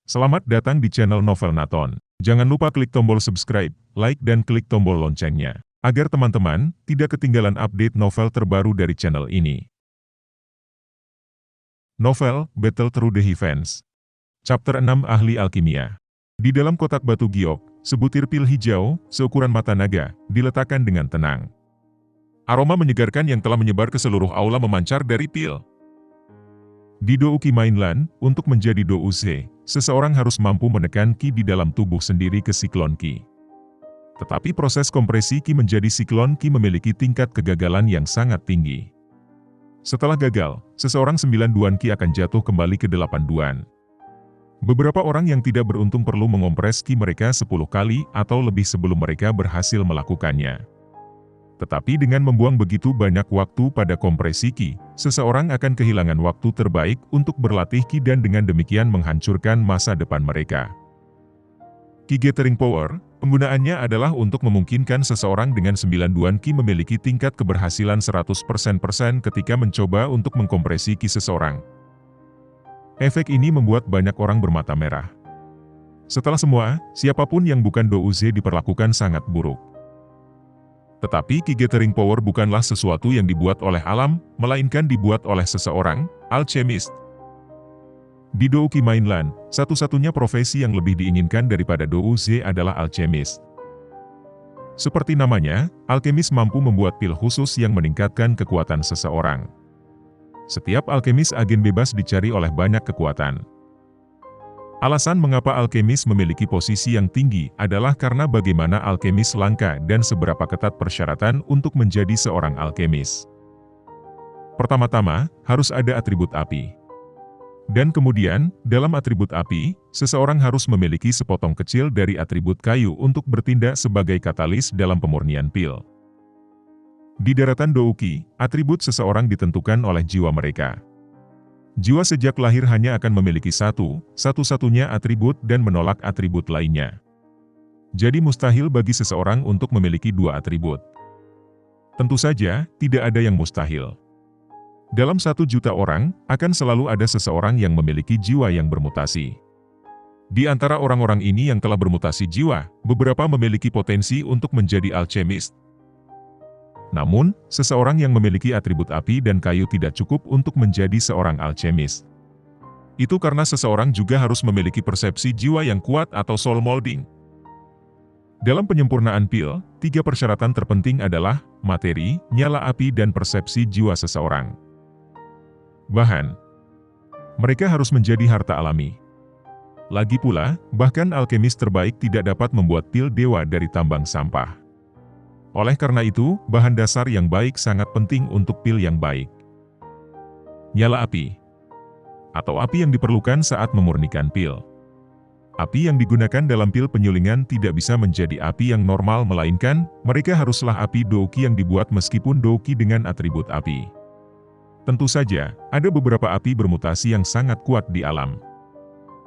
Selamat datang di channel Novel Naton. Jangan lupa klik tombol subscribe, like dan klik tombol loncengnya, agar teman-teman tidak ketinggalan update novel terbaru dari channel ini. Novel Battle Through the Heavens. Chapter 6 Ahli Alkimia. Di dalam kotak batu giok, sebutir pil hijau, seukuran mata naga, diletakkan dengan tenang. Aroma menyegarkan yang telah menyebar ke seluruh aula memancar dari pil. Di Douki Mainland, untuk menjadi Douze, seseorang harus mampu menekan Qi di dalam tubuh sendiri ke Siklon Qi. Tetapi proses kompresi Qi menjadi Siklon Qi memiliki tingkat kegagalan yang sangat tinggi. Setelah gagal, seseorang 9 duan Qi akan jatuh kembali ke 8 duan. Beberapa orang yang tidak beruntung perlu mengompres Qi mereka 10 kali atau lebih sebelum mereka berhasil melakukannya. Tetapi dengan membuang begitu banyak waktu pada kompresi Qi, seseorang akan kehilangan waktu terbaik untuk berlatih Qi dan dengan demikian menghancurkan masa depan mereka. Qi Gathering Power, penggunaannya adalah untuk memungkinkan seseorang dengan 9 duan Qi memiliki tingkat keberhasilan 100% ketika mencoba untuk mengkompresi Qi seseorang. Efek ini membuat banyak orang bermata merah. Setelah semua, siapapun yang bukan Douze diperlakukan sangat buruk. Tetapi Qi Gathering Power bukanlah sesuatu yang dibuat oleh alam, melainkan dibuat oleh seseorang, alchemist. Di Douki Mainland, satu-satunya profesi yang lebih diinginkan daripada Douze adalah alchemist. Seperti namanya, alkemis mampu membuat pil khusus yang meningkatkan kekuatan seseorang. Setiap alkemis agen bebas dicari oleh banyak kekuatan. Alasan mengapa alkemis memiliki posisi yang tinggi adalah karena bagaimana alkemis langka dan seberapa ketat persyaratan untuk menjadi seorang alkemis. Pertama-tama, harus ada atribut api. Dan kemudian, dalam atribut api, seseorang harus memiliki sepotong kecil dari atribut kayu untuk bertindak sebagai katalis dalam pemurnian pil. Di daratan Douki, atribut seseorang ditentukan oleh jiwa mereka. Jiwa sejak lahir hanya akan memiliki satu-satunya atribut dan menolak atribut lainnya. Jadi mustahil bagi seseorang untuk memiliki dua atribut. Tentu saja, tidak ada yang mustahil. Dalam 1 juta orang, akan selalu ada seseorang yang memiliki jiwa yang bermutasi. Di antara orang-orang ini yang telah bermutasi jiwa, beberapa memiliki potensi untuk menjadi alchemist. Namun, seseorang yang memiliki atribut api dan kayu tidak cukup untuk menjadi seorang alchemist. Itu karena seseorang juga harus memiliki persepsi jiwa yang kuat atau soul molding. Dalam penyempurnaan pil, 3 persyaratan terpenting adalah materi, nyala api dan persepsi jiwa seseorang. Bahan. Mereka harus menjadi harta alami. Lagi pula, bahkan alkemis terbaik tidak dapat membuat pil dewa dari tambang sampah. Oleh karena itu, bahan dasar yang baik sangat penting untuk pil yang baik. Nyala api. Atau api yang diperlukan saat memurnikan pil. Api yang digunakan dalam pil penyulingan tidak bisa menjadi api yang normal melainkan, mereka haruslah api Douki yang dibuat meskipun Douki dengan atribut api. Tentu saja, ada beberapa api bermutasi yang sangat kuat di alam.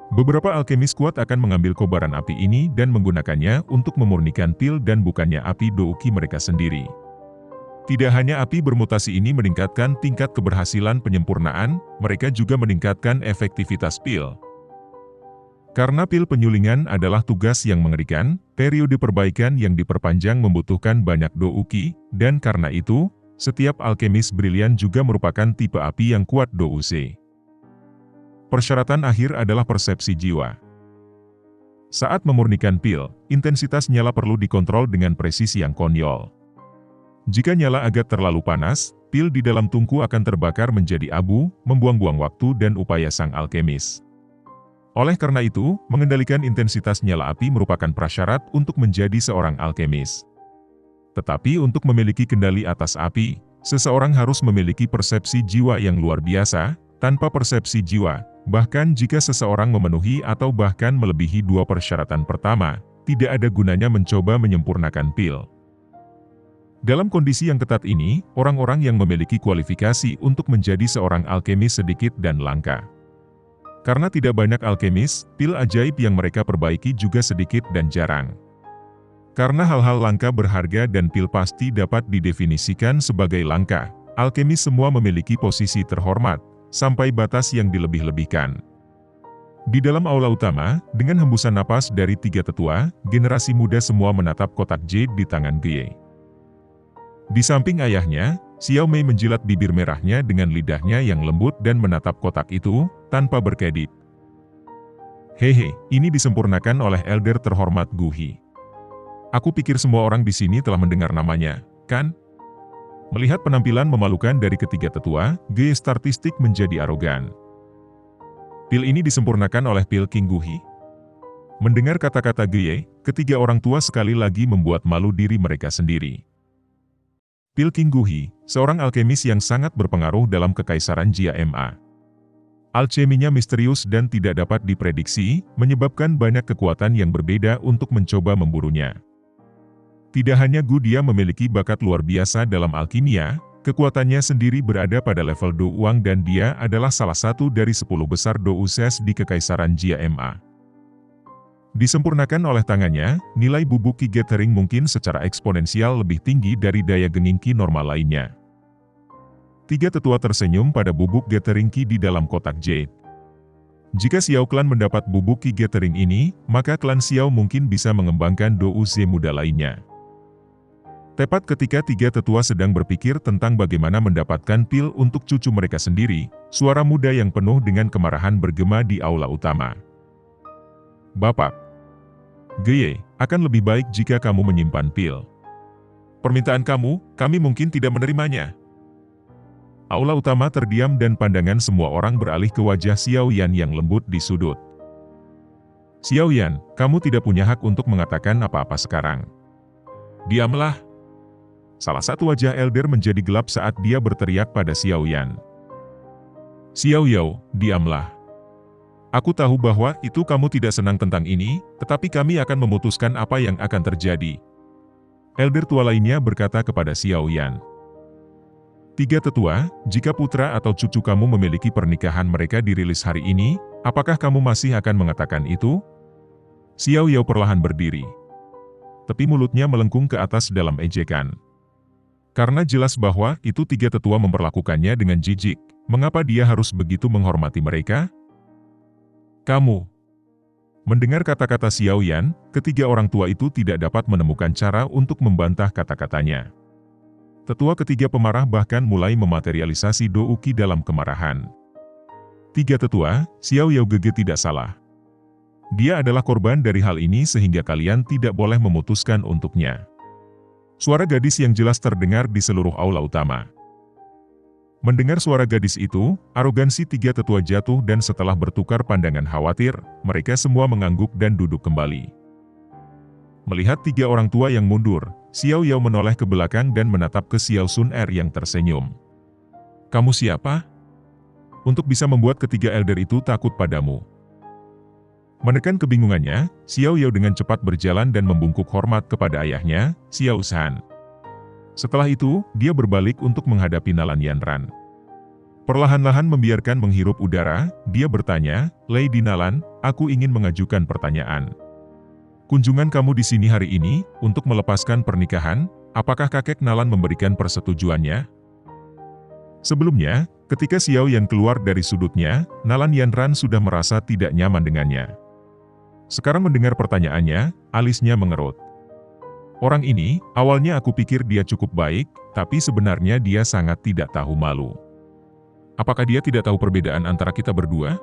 Beberapa alkemis kuat akan mengambil kobaran api ini dan menggunakannya untuk memurnikan pil dan bukannya api Douki mereka sendiri. Tidak hanya api bermutasi ini meningkatkan tingkat keberhasilan penyempurnaan, mereka juga meningkatkan efektivitas pil. Karena pil penyulingan adalah tugas yang mengerikan, periode perbaikan yang diperpanjang membutuhkan banyak Douki, dan karena itu, setiap alkemis brilian juga merupakan tipe api yang kuat Douze. Persyaratan akhir adalah persepsi jiwa. Saat memurnikan pil, intensitas nyala perlu dikontrol dengan presisi yang konyol. Jika nyala agak terlalu panas, pil di dalam tungku akan terbakar menjadi abu, membuang-buang waktu dan upaya sang alkemis. Oleh karena itu, mengendalikan intensitas nyala api merupakan prasyarat untuk menjadi seorang alkemis. Tetapi untuk memiliki kendali atas api, seseorang harus memiliki persepsi jiwa yang luar biasa. Tanpa persepsi jiwa, bahkan jika seseorang memenuhi atau bahkan melebihi 2 persyaratan pertama, tidak ada gunanya mencoba menyempurnakan pil. Dalam kondisi yang ketat ini, orang-orang yang memiliki kualifikasi untuk menjadi seorang alkemis sedikit dan langka. Karena tidak banyak alkemis, pil ajaib yang mereka perbaiki juga sedikit dan jarang. Karena hal-hal langka berharga dan pil pasti dapat didefinisikan sebagai langka, alkemis semua memiliki posisi terhormat, sampai batas yang dilebih-lebihkan. Di dalam aula utama, dengan hembusan napas dari tiga tetua, generasi muda semua menatap kotak jade di tangan Gye. Di samping ayahnya, Xiao Mei menjilat bibir merahnya dengan lidahnya yang lembut dan menatap kotak itu, tanpa berkedip. Hehe, ini disempurnakan oleh elder terhormat Gu Hi. Aku pikir semua orang di sini telah mendengar namanya, kan? Melihat penampilan memalukan dari ketiga tetua, Gye statistik menjadi arogan. Pil ini disempurnakan oleh pil King Gu Hi. Mendengar kata-kata Gye, ketiga orang tua sekali lagi membuat malu diri mereka sendiri. Pil King Gu Hi, seorang alkemis yang sangat berpengaruh dalam kekaisaran Jia Ma. Alkeminya misterius dan tidak dapat diprediksi, menyebabkan banyak kekuatan yang berbeda untuk mencoba memburunya. Tidak hanya Gu Dia memiliki bakat luar biasa dalam alkimia, kekuatannya sendiri berada pada level Do Wang dan dia adalah salah satu dari 10 besar Do Uses di kekaisaran Jia Ma. Disempurnakan oleh tangannya, nilai bubuk Qi Gathering mungkin secara eksponensial lebih tinggi dari daya genging Qi normal lainnya. Tiga tetua tersenyum pada bubuk Gathering Qi di dalam kotak jade. Jika Xiao Clan mendapat bubuk Qi Gathering ini, maka klan Xiao mungkin bisa mengembangkan Do Uze muda lainnya. Tepat ketika tiga tetua sedang berpikir tentang bagaimana mendapatkan pil untuk cucu mereka sendiri, suara muda yang penuh dengan kemarahan bergema di aula utama. Bapak, Gye, akan lebih baik jika kamu menyimpan pil. Permintaan kamu, kami mungkin tidak menerimanya. Aula utama terdiam dan pandangan semua orang beralih ke wajah Xiao Yan yang lembut di sudut. Xiao Yan, kamu tidak punya hak untuk mengatakan apa-apa sekarang. Diamlah. Salah satu wajah elder menjadi gelap saat dia berteriak pada Xiao Yan. Xiao Yao, diamlah. Aku tahu bahwa itu kamu tidak senang tentang ini, tetapi kami akan memutuskan apa yang akan terjadi. Elder tua lainnya berkata kepada Xiao Yan. Tiga tetua, jika putra atau cucu kamu memiliki pernikahan mereka dirilis hari ini, apakah kamu masih akan mengatakan itu? Xiao Yao perlahan berdiri. Tepi mulutnya melengkung ke atas dalam ejekan. Karena jelas bahwa itu tiga tetua memperlakukannya dengan jijik, mengapa dia harus begitu menghormati mereka? Kamu. Mendengar kata-kata Xiao Yan, ketiga orang tua itu tidak dapat menemukan cara untuk membantah kata-katanya. Tetua ketiga pemarah bahkan mulai mematerialisasi Do Uki dalam kemarahan. Tiga tetua, Xiao Yao Gege tidak salah. Dia adalah korban dari hal ini sehingga kalian tidak boleh memutuskan untuknya. Suara gadis yang jelas terdengar di seluruh aula utama. Mendengar suara gadis itu, arogansi tiga tetua jatuh dan setelah bertukar pandangan khawatir, mereka semua mengangguk dan duduk kembali. Melihat tiga orang tua yang mundur, Xiao Yao menoleh ke belakang dan menatap ke Xiao Sun Er yang tersenyum. Kamu siapa? Untuk bisa membuat ketiga elder itu takut padamu. Menekan kebingungannya, Xiao Yao dengan cepat berjalan dan membungkuk hormat kepada ayahnya, Xiao Shan. Setelah itu, dia berbalik untuk menghadapi Nalan Yanran. Perlahan-lahan membiarkan menghirup udara, dia bertanya, Lady Nalan, aku ingin mengajukan pertanyaan. Kunjungan kamu di sini hari ini, untuk melepaskan pernikahan, apakah kakek Nalan memberikan persetujuannya? Sebelumnya, ketika Xiao Yan keluar dari sudutnya, Nalan Yanran sudah merasa tidak nyaman dengannya. Sekarang mendengar pertanyaannya, alisnya mengerut. Orang ini, awalnya aku pikir dia cukup baik, tapi sebenarnya dia sangat tidak tahu malu. Apakah dia tidak tahu perbedaan antara kita berdua?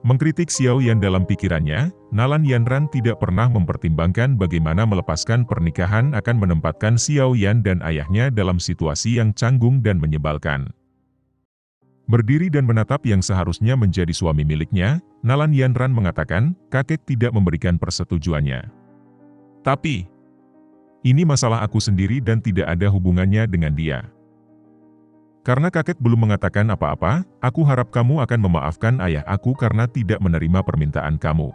Mengkritik Xiao Yan dalam pikirannya, Nalan Yanran tidak pernah mempertimbangkan bagaimana melepaskan pernikahan akan menempatkan Xiao Yan dan ayahnya dalam situasi yang canggung dan menyebalkan. Berdiri dan menatap yang seharusnya menjadi suami miliknya, Nalan Yanran mengatakan, kakek tidak memberikan persetujuannya. Tapi, ini masalah aku sendiri dan tidak ada hubungannya dengan dia. Karena kakek belum mengatakan apa-apa, aku harap kamu akan memaafkan ayah aku karena tidak menerima permintaan kamu.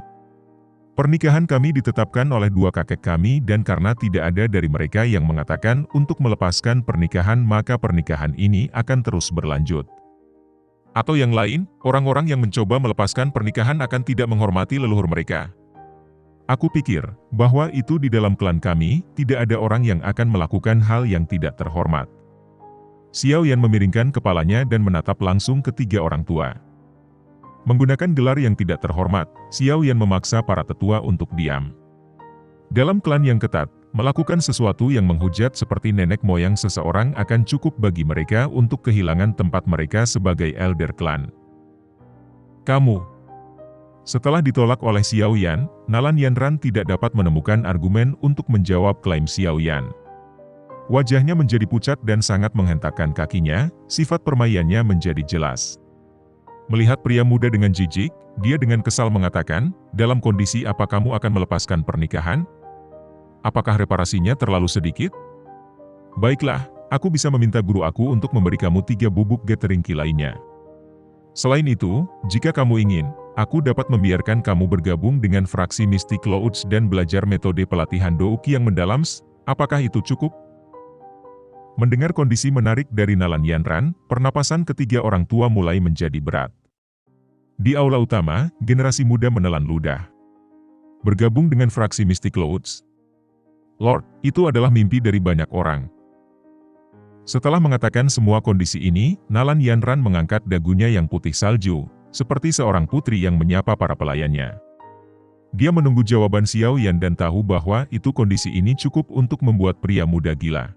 Pernikahan kami ditetapkan oleh dua kakek kami dan karena tidak ada dari mereka yang mengatakan untuk melepaskan pernikahan maka pernikahan ini akan terus berlanjut. Atau yang lain, orang-orang yang mencoba melepaskan pernikahan akan tidak menghormati leluhur mereka. Aku pikir, bahwa itu di dalam klan kami, tidak ada orang yang akan melakukan hal yang tidak terhormat. Xiao Yan memiringkan kepalanya dan menatap langsung ketiga orang tua. Menggunakan gelar yang tidak terhormat, Xiao Yan memaksa para tetua untuk diam. Dalam klan yang ketat, melakukan sesuatu yang menghujat seperti nenek moyang seseorang akan cukup bagi mereka untuk kehilangan tempat mereka sebagai elder klan. Kamu. Setelah ditolak oleh Xiao Yan, Nalan Yanran tidak dapat menemukan argumen untuk menjawab klaim Xiao Yan. Wajahnya menjadi pucat dan sangat menghentakkan kakinya, sifat permainannya menjadi jelas. Melihat pria muda dengan jijik, dia dengan kesal mengatakan, dalam kondisi apa kamu akan melepaskan pernikahan? Apakah reparasinya terlalu sedikit? Baiklah, aku bisa meminta guru aku untuk memberi kamu 3 bubuk Gathering Key lainnya. Selain itu, jika kamu ingin, aku dapat membiarkan kamu bergabung dengan fraksi Mystic Lords dan belajar metode pelatihan Douki yang mendalam. Apakah itu cukup? Mendengar kondisi menarik dari Nalan Yanran, pernapasan ketiga orang tua mulai menjadi berat. Di aula utama, generasi muda menelan ludah. Bergabung dengan fraksi Mystic Lords. Lord, itu adalah mimpi dari banyak orang. Setelah mengatakan semua kondisi ini, Nalan Yanran mengangkat dagunya yang putih salju, seperti seorang putri yang menyapa para pelayannya. Dia menunggu jawaban Xiao Yan dan tahu bahwa itu kondisi ini cukup untuk membuat pria muda gila.